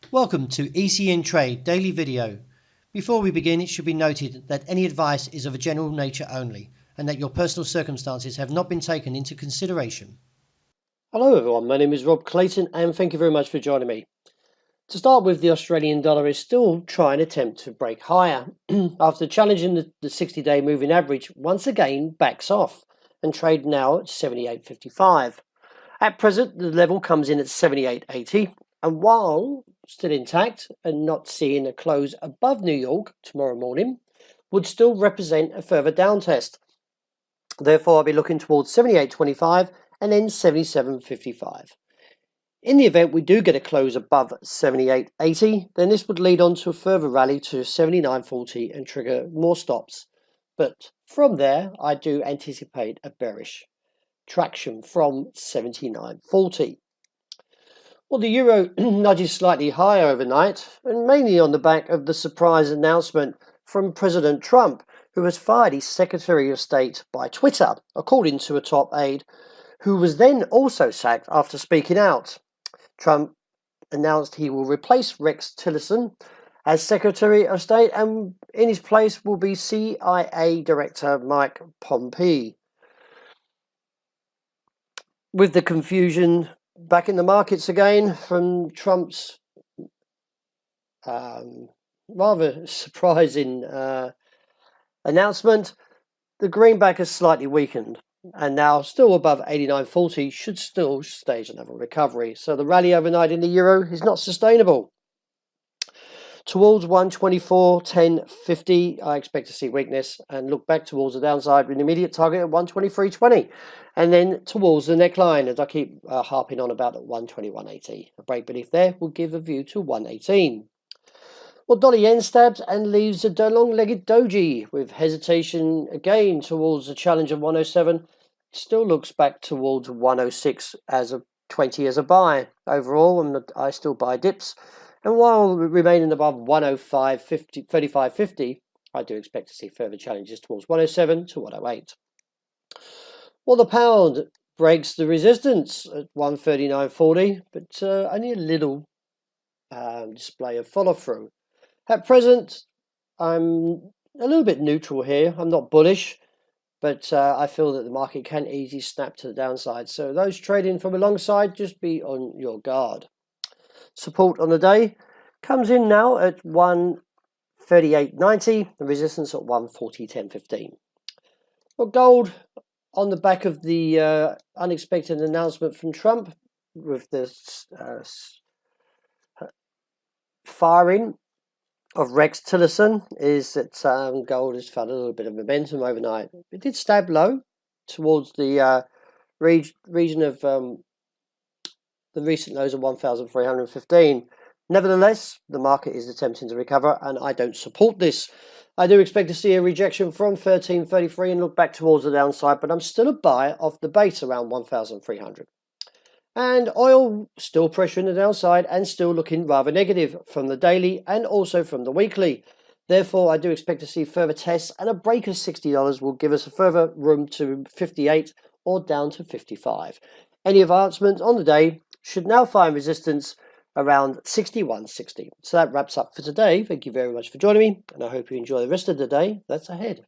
Welcome to ECN Trade Daily Video. Before we begin, it should be noted that any advice is of a general nature only and that your personal circumstances have not been taken into consideration. Hello everyone, my name is Rob Clayton and thank you very much for joining me. To start with, the Australian dollar is still trying to attempt to break higher. After challenging the 60-day moving average, once again backs off and trade now at 78.55. At present, the level comes in at 78.80, and while still intact and not seeing a close above New York tomorrow morning, would still represent a further down test. Therefore, I'll be looking towards 78.25 and then 77.55. In the event we do get a close above 78.80, then this would lead on to a further rally to 79.40 and trigger more stops. But from there, I do anticipate a bearish traction from 79.40. Well, the euro nudges slightly higher overnight, and mainly on the back of the surprise announcement from President Trump, who has fired his Secretary of State by Twitter, according to a top aide, who was then also sacked after speaking out. Trump announced he will replace Rex Tillerson as Secretary of State, and in his place will be CIA Director Mike Pompeo. With the confusion back in the markets again from Trump's rather surprising announcement, the greenback has slightly weakened and now still above 89.40 should still stage another recovery. So the rally overnight in the euro is not sustainable. Towards 124.10.50, I expect to see weakness and look back towards the downside with an immediate target at 123.20, and then towards the neckline, as I keep harping on about at 121.80. A break beneath there will give a view to 118. Well, dollar yen stabs and leaves a long-legged doji with hesitation again towards the challenge of 107. Still looks back towards 106 as a 20 as a buy. Overall, I still buy dips. And while remaining above 105.35.50, I do expect to see further challenges towards 107 to 108. Well, the pound breaks the resistance at 139.40, but only a little display of follow-through. At present, I'm a little bit neutral here. I'm not bullish, but I feel that the market can easily snap to the downside. So those trading from alongside, just be on your guard. Support on the day comes in now at 138.90, the resistance at 140.10.15. Well, gold on the back of the unexpected announcement from Trump with this firing of Rex Tillerson is that gold has found a little bit of momentum overnight. It did stab low towards the region of the recent lows of 1,315. Nevertheless, the market is attempting to recover, and I don't support this. I do expect to see a rejection from 1333 and look back towards the downside, but I'm still a buy off the base around 1,300. And oil still pressuring the downside and still looking rather negative from the daily and also from the weekly. Therefore, I do expect to see further tests, and a break of $60 will give us a further room to 58 or down to 55. Any advancement on the day should now find resistance around 61.60. So that wraps up for today. Thank you very much for joining me, and I hope you enjoy the rest of the day that's ahead.